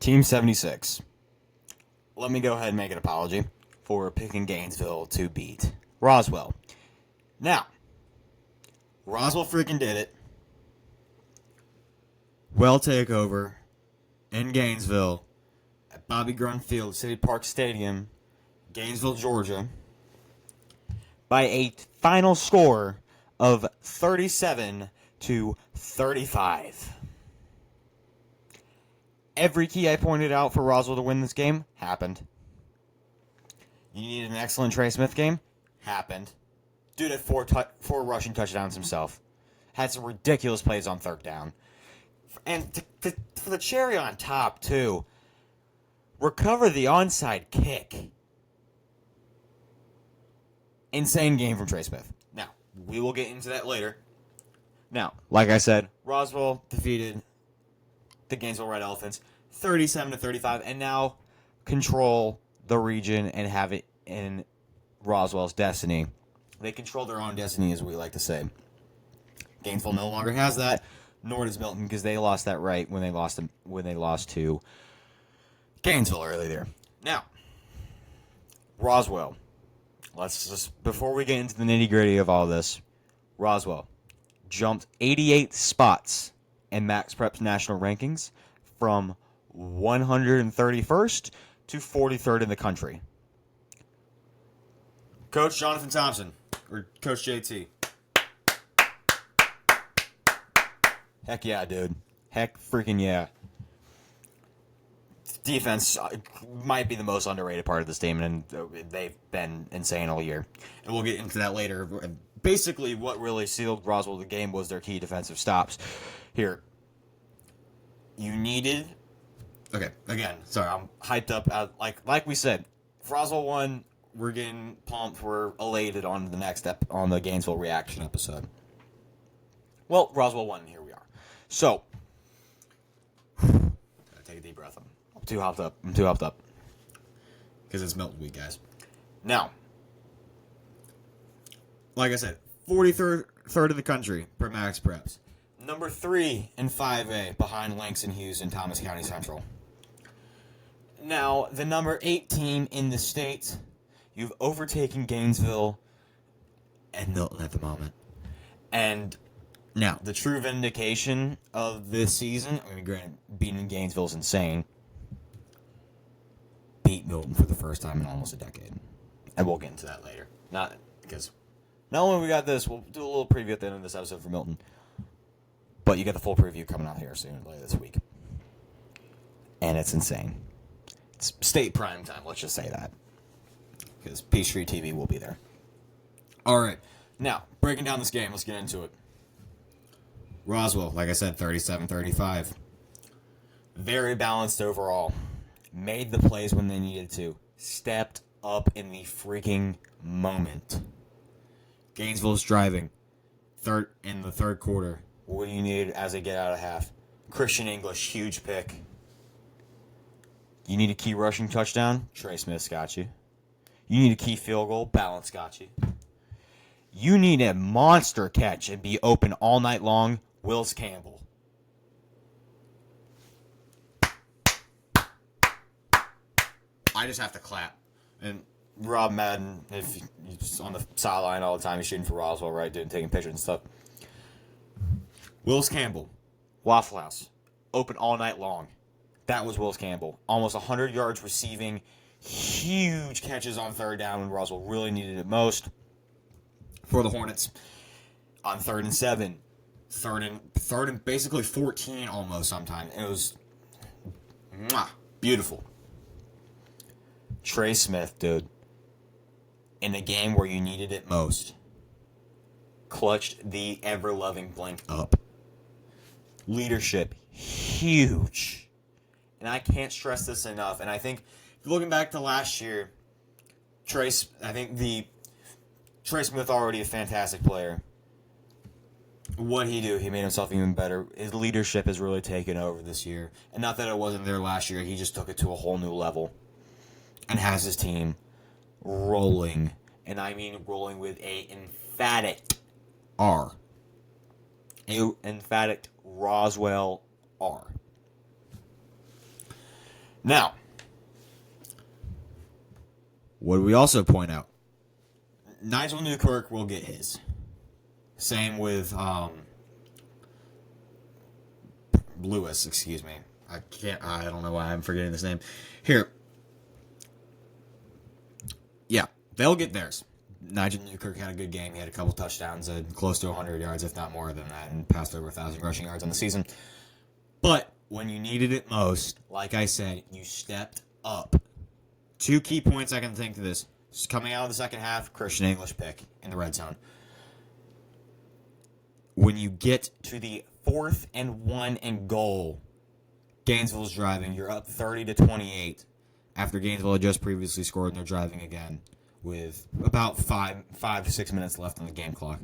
Team 76. Let me go ahead and make an apology for picking Gainesville to beat Roswell. Now, Roswell freaking did it. Well takeover in Gainesville at Bobby Grun Field, City Park Stadium, Gainesville, Georgia, by a final score of 37-35. Every key I pointed out for Roswell to win this game happened. You needed an excellent Trey Smith game? Happened. Dude had four rushing touchdowns himself. Had some ridiculous plays on third down. And for the cherry on top, too, recover the onside kick. Insane game from Trey Smith. Now, we will get into that later. Now, like I said, Roswell defeated the Gainesville Red Elephants 37-35, and now control the region and have it in Roswell's destiny. They control their own destiny, as we like to say. Gainesville no longer has that, nor does Milton, because they lost that right when they lost to Gainesville earlier. Now, Roswell. Let's just, before we get into the nitty-gritty of all this, Roswell jumped 88 spots in Max Prep's national rankings from 131st to 43rd in the country. Coach Jonathan Thompson, or Coach JT. Heck yeah, dude. Heck freaking yeah. Defense might be the most underrated part of this team, and they've been insane all year. And we'll get into that later. Basically, what really sealed Roswell the game was their key defensive stops. Here, you needed... Okay, again, sorry, I'm hyped up. Like we said, if Roswell won, we're getting pumped. We're elated on the next on the Gainesville reaction episode. Well, Roswell won, and here we are. So, gotta take a deep breath. I'm too hopped up. Because it's Milton week, guys. Now, like I said, 43rd of the country per Max Preps. Number 3 in 5A behind Langston Hughes and Thomas County Central. Now, the number 8 team in the state, you've overtaken Gainesville and Milton at the moment. And now, the true vindication of this season, I mean, granted, beating Gainesville is insane. Beat Milton for the first time in almost a decade. And we'll get into that later. Not only we got this, we'll do a little preview at the end of this episode for Milton. But you get the full preview coming out here soon, later this week. And it's insane. It's state prime time, let's just say that. Because Peachtree TV will be there. Alright, now, breaking down this game, let's get into it. Roswell, like I said, 37-35. Very balanced overall. Made the plays when they needed to. Stepped up in the freaking moment. Gainesville's driving. In the third quarter. What do you need as they get out of half? Christian English, huge pick. You need a key rushing touchdown? Trey Smith's got you. You need a key field goal? Balance got you. You need a monster catch and be open all night long? Wills Campbell. I just have to clap. And Rob Madden, if he's on the sideline all the time, he's shooting for Roswell, right? Taking pictures and stuff. Wills Campbell, Waffle House, open all night long. That was Wills Campbell. Almost 100 yards receiving, huge catches on third down when Roswell really needed it most. For the Hornets, on 3rd and 7, third and basically 14 almost sometimes. It was beautiful. Trey Smith, dude, in the game where you needed it most, clutched the ever-loving blank up. Leadership, huge. And I can't stress this enough. And I think, looking back to last year, Trey Smith already a fantastic player. What he do? He made himself even better. His leadership has really taken over this year. And not that it wasn't there last year. He just took it to a whole new level. And has his team rolling. And I mean rolling with a emphatic R. A emphatic Roswell R. Now, what do we also point out? Nigel Newkirk will get his. Same with Lewis, excuse me. I don't know why I'm forgetting this name. Here. Yeah, they'll get theirs. Nigel Newkirk had a good game. He had a couple touchdowns, close to 100 yards, if not more than that, and passed over 1,000 rushing yards on the season. But when you needed it most, like I said, you stepped up. 2 key points I can think to this. Coming out of the second half, Christian English pick in the red zone. When you get to the 4th and 1 and goal, Gainesville's driving. You're up 30-28 after Gainesville had just previously scored, and they're driving again with about 5 to 6 minutes left on the game clock.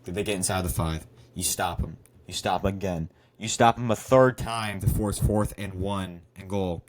Did they get inside the 5? You stop them. You stop them again. You stop them a third time to force 4th and 1 and goal.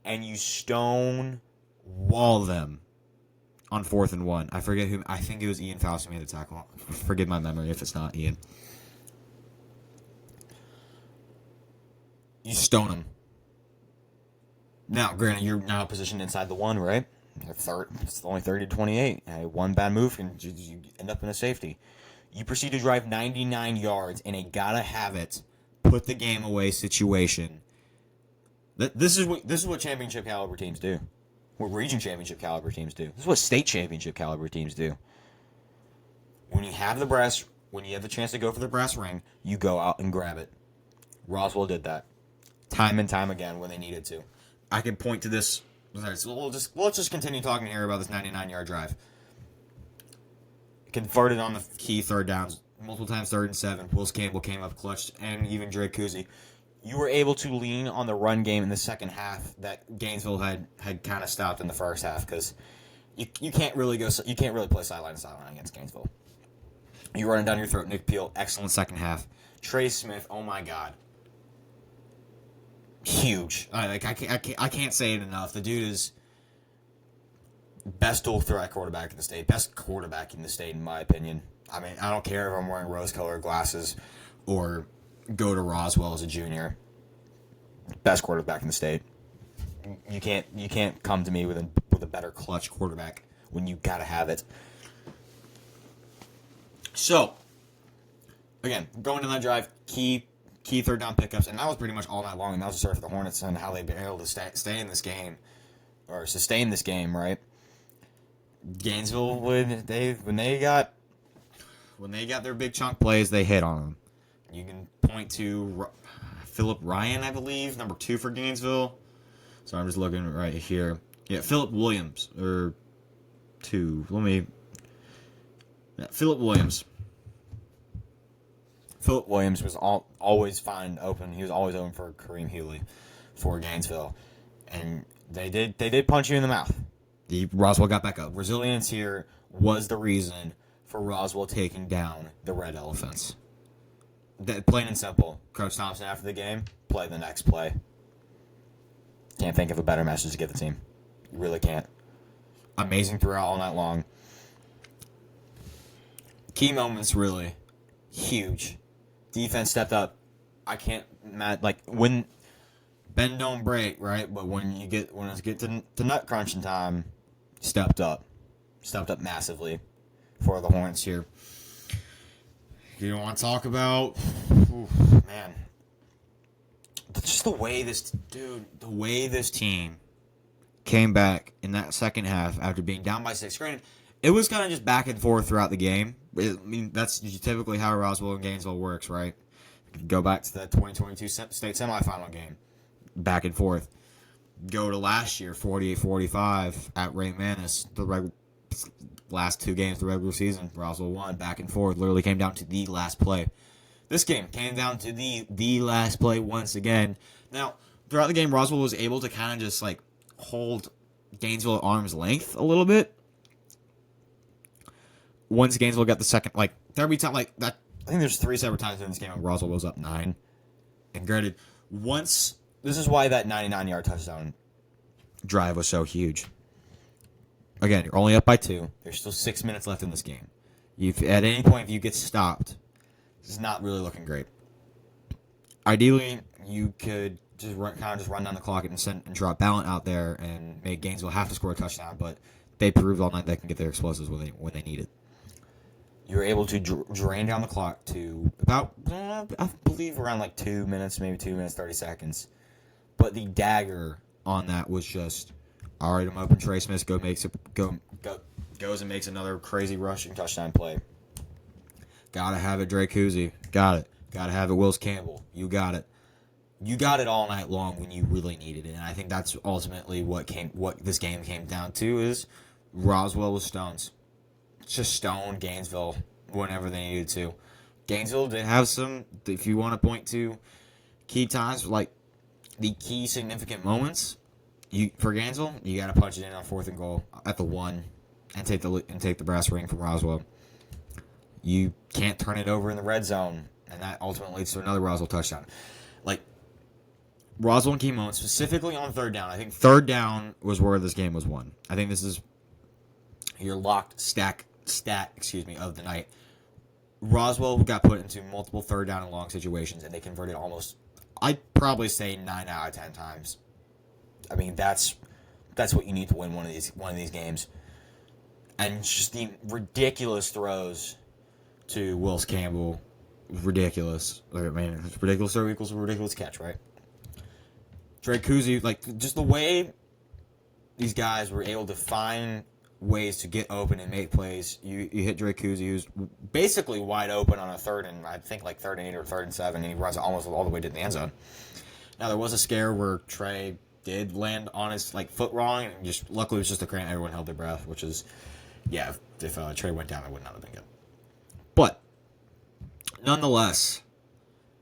And you stone wall them on 4th and 1. I forget who. I think it was Ian Faust who made the tackle. Forgive my memory if it's not Ian. You stone them. Now, granted, you're now positioned inside the 1, right? It's only 30-28. One bad move and you end up in a safety. You proceed to drive 99 yards in a gotta have it, put the game away situation. This is what championship caliber teams do. What region championship caliber teams do. This is what state championship caliber teams do. When you have the chance to go for the brass ring, you go out and grab it. Roswell did that time and time again when they needed to. I can point to this. So let's just continue talking here about this 99-yard drive. Converted on the key third downs multiple times, 3rd and 7. Wills Campbell came up clutch, and even Drake Kuzi. You were able to lean on the run game in the second half that Gainesville had kind of stopped in the first half because you can't really play sideline to sideline against Gainesville. You're running down your throat. Nick Peel, excellent second half. Trey Smith, oh my God, huge. I can't say it enough. The dude is best dual threat quarterback in the state, best quarterback in the state in my opinion. I mean, I don't care if I'm wearing rose-colored glasses or go to Roswell as a junior. Best quarterback in the state. You can't come to me with a better clutch quarterback when you gotta have it. So, again, going to that drive, key third down pickups, and that was pretty much all night long, and that was the start for the Hornets and how they've been able to stay in this game, or sustain this game, right? Gainesville, when they got their big chunk plays, they hit on them. You can point to Philip Ryan, I believe, number 2 for Gainesville. So I'm just looking right here. Yeah, Philip Williams, or 2. Philip Williams. Philip Williams was always fine open. He was always open for Kareem Hewley for Gainesville. And they did punch you in the mouth. Roswell got back up. Resilience here was the reason for Roswell taking down the Red Elephants. Plain and simple. Coach Thompson, after the game, play the next play. Can't think of a better message to give the team. You really can't. Amazing throughout all night long. Key moments, really. Huge. Defense stepped up. When bend don't break, right? But when it get to nut crunching time, stepped up massively for the Hornets here. You don't want to talk about, man, just the way this team came back in that second half after being down by 6. Granted, it was kind of just back and forth throughout the game. I mean, that's typically how Roswell and Gainesville works, right? Go back to the 2022 state semifinal game, back and forth. Go to last year, 48-45 at Ray Manis, last 2 games of the regular season. Roswell won, back and forth. Literally came down to the last play. This game came down to the last play once again. Now, throughout the game, Roswell was able to kind of just hold Gainesville at arm's length a little bit. Once Gainesville got the second, there'll be time that. I think there's 3 separate times in this game when Roswell was up 9. And granted, this is why that 99-yard touchdown drive was so huge. Again, you're only up by 2. There's still 6 minutes left in this game. At any point, if you get stopped, this is not really looking great. Ideally, you could just run down the clock and draw Ballant out there and make Gainesville have to score a touchdown. But they proved all night they can get their explosives when they need it. You were able to drain down the clock to about, I believe, around like 2 minutes, maybe 2 minutes, 30 seconds. But the dagger on that was just, all right, I'm open. Trey Smith goes and makes another crazy rushing touchdown play. Gotta have it, Drake Cousy. Got it. Gotta have it, Wills Campbell. You got it. You got it all night long when you really needed it. And I think that's ultimately what this game came down to is Roswell with stones. Just stone Gainesville whenever they needed to. Gainesville did have some, if you want to point to key times, like the key significant moments, for Gainesville, you got to punch it in on 4th and goal at the 1 and take the brass ring from Roswell. You can't turn it over in the red zone, and that ultimately leads to another Roswell touchdown. Like, Roswell and key moments, specifically on 3rd down. I think 3rd down was where this game was won. I think this is your locked stat of the night. Roswell got put into multiple 3rd down and long situations, and they converted almost, I'd probably say 9 out of 10 times. I mean, that's what you need to win one of these games. And just the ridiculous throws to Wills Campbell, ridiculous. I mean, ridiculous throw equals a ridiculous catch, right? Drake Cousy, like, just the way these guys were able to find ways to get open and make plays. You hit Drake Cousy, who's basically wide open on a 3rd and, I think, like 3rd and 8 or 3rd and 7, and he runs almost all the way to the end zone. Now, there was a scare where Trey did land on his foot wrong, and just luckily it was just a cramp. Everyone held their breath, which is, yeah, if Trey went down, it would not have been good. But nonetheless,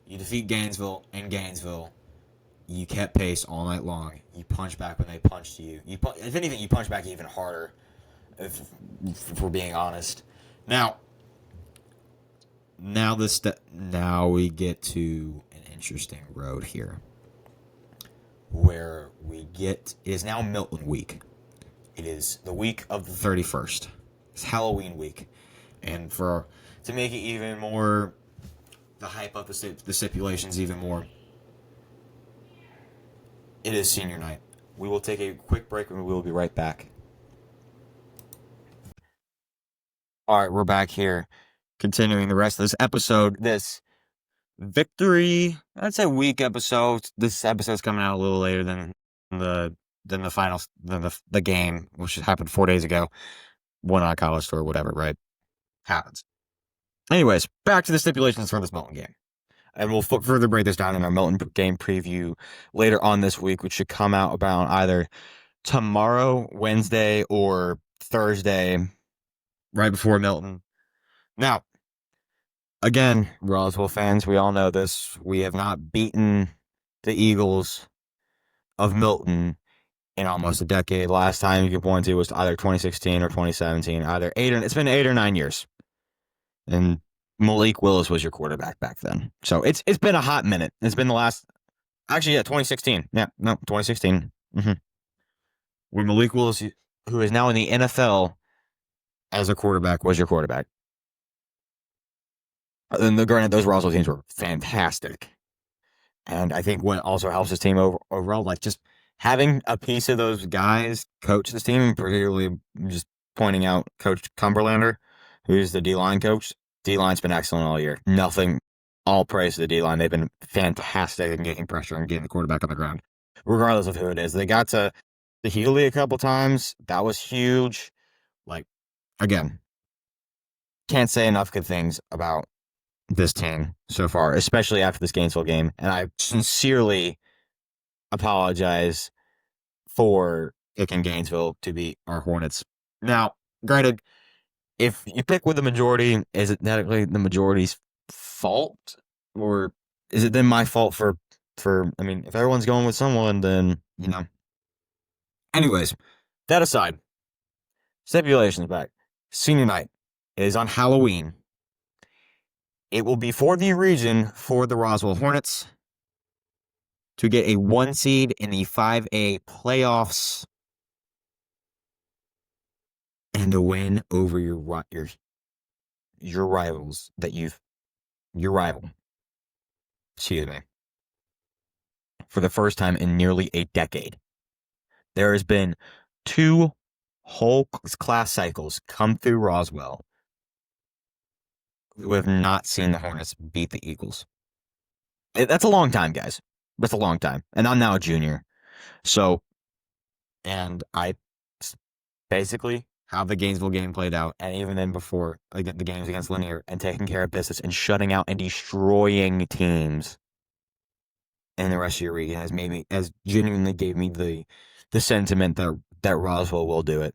you defeat Gainesville in Gainesville. You kept pace all night long. You punched back when they punched you. If anything, you punched back even harder, if we're being honest. Now we get to an interesting road here, where it is now Milton week. It is the week of the 31st. It's Halloween week, and to make it even more, to hype up the stipulations even more, it is senior night. We will take a quick break and we will be right back. All right, we're back here, continuing the rest of this episode. This victory, I'd say week episode. This episode's coming out a little later than the finals, than the game, which happened 4 days ago. One on college tour, whatever, right? Happens. Anyways, back to the stipulations for this Milton game. And we'll further break this down in our Milton game preview later on this week, which should come out about either tomorrow, Wednesday, or Thursday, right before Milton. Now, again, Roswell fans, we all know this. We have not beaten the Eagles of Milton in almost a decade. Last time you could point to was either 2016 or 2017. It's been 8 or 9 years. And Malik Willis was your quarterback back then. So it's been a hot minute. It's been 2016. Yeah, no, 2016. Mm-hmm. When Malik Willis, who is now in the NFL as a quarterback, was your quarterback. And granted, those Roswell teams were fantastic. And I think what also helps this team overall, like just having a piece of those guys coach this team, particularly just pointing out Coach Cumberlander, who's the D-line coach. D-line's been excellent all year. All praise to the D-line. They've been fantastic in getting pressure and getting the quarterback on the ground, regardless of who it is. They got to the Healy a couple times. That was huge. Again, can't say enough good things about this team so far, especially after this Gainesville game. And I sincerely apologize for picking Gainesville to beat our Hornets. Now, granted, if you pick with the majority, is it technically the majority's fault? Or is it then my fault for if everyone's going with someone, then, Anyways, that aside, stipulations back. Senior night is on Halloween. It will be for the region for the Roswell Hornets to get a 1 seed in the 5A playoffs and a win over your rivals your rival. Excuse me. for the first time in nearly a decade. There has been 2 whole class cycles come through Roswell who have not seen the Hornets beat the Eagles. That's a long time, guys. That's a long time. And I'm now a junior. So, and I basically how the Gainesville game played out, and even then before the games against Linear, and taking care of business and shutting out and destroying teams in the rest of your region has genuinely gave me the sentiment that Roswell will do it.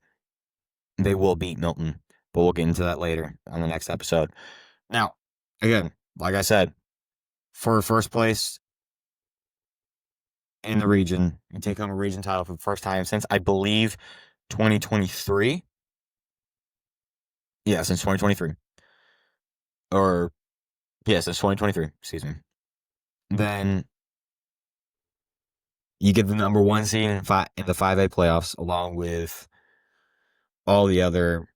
They will beat Milton, but we'll get into that later on the next episode. Now, again, like I said, for first place in the region and take home a region title for the first time since, I believe, 2023. Yeah, since 2023. Since 2023, excuse me. Then you get the number 1 seed in the 5A playoffs, along with all the other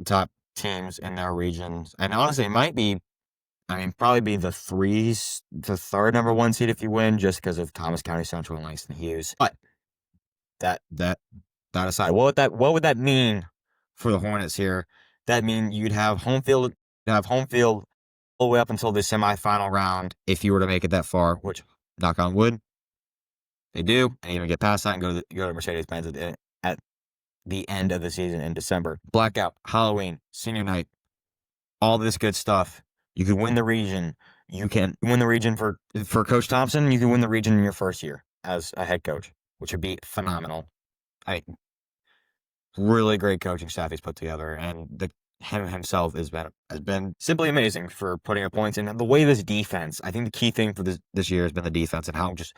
top teams in their regions. And honestly, it might be, probably be the third number 1 seed if you win, just because of Thomas County Central and Langston Hughes. But that aside, what would that mean for the Hornets here? That mean you'd have home field all the way up until the semifinal round if you were to make it that far, which, knock on wood, they do, and even get past that and go to Mercedes-Benz at the end of the season in December. Blackout, Halloween, senior night, all this good stuff. You can win the region. You can win the region for Coach Thompson. You can win the region in your first year as a head coach, which would be phenomenal. Really great coaching staff he's put together, and him himself has been simply amazing for putting up points. And the way this defense, I think the key thing for this year has been the defense and how just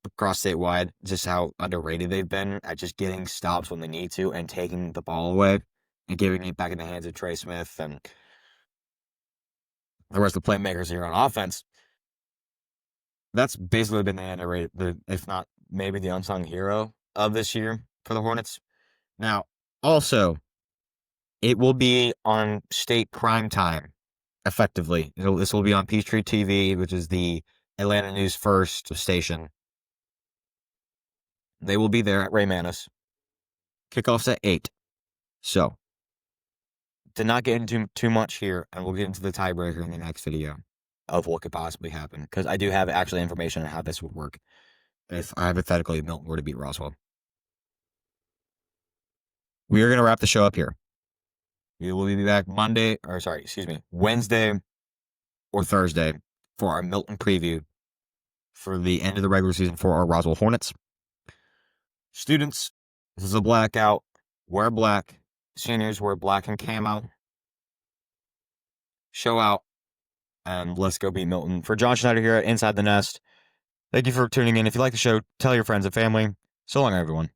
across statewide, just how underrated they've been at just getting stops when they need to and taking the ball away and giving it back in the hands of Trey Smith and the rest of the playmakers here on offense. That's basically been the underrated, if not maybe the unsung hero of this year for the Hornets. Now, also, it will be on state prime time, effectively. This will be on Peachtree TV, which is the Atlanta News First station. They will be there at Ray Manis. Kickoff's at 8. So, to not get into too much here, and we'll get into the tiebreaker in the next video of what could possibly happen, because I do have actually information on how this would work if hypothetically Milton were to beat Roswell. We are going to wrap the show up here. We will be back Wednesday or Thursday for our Milton preview for the end of the regular season for our Roswell Hornets. Students, this is a blackout. Wear black. Seniors, wear black and camo. Show out. And let's go beat Milton. For John Schneider here at Inside the Nest, thank you for tuning in. If you like the show, tell your friends and family. So long, everyone.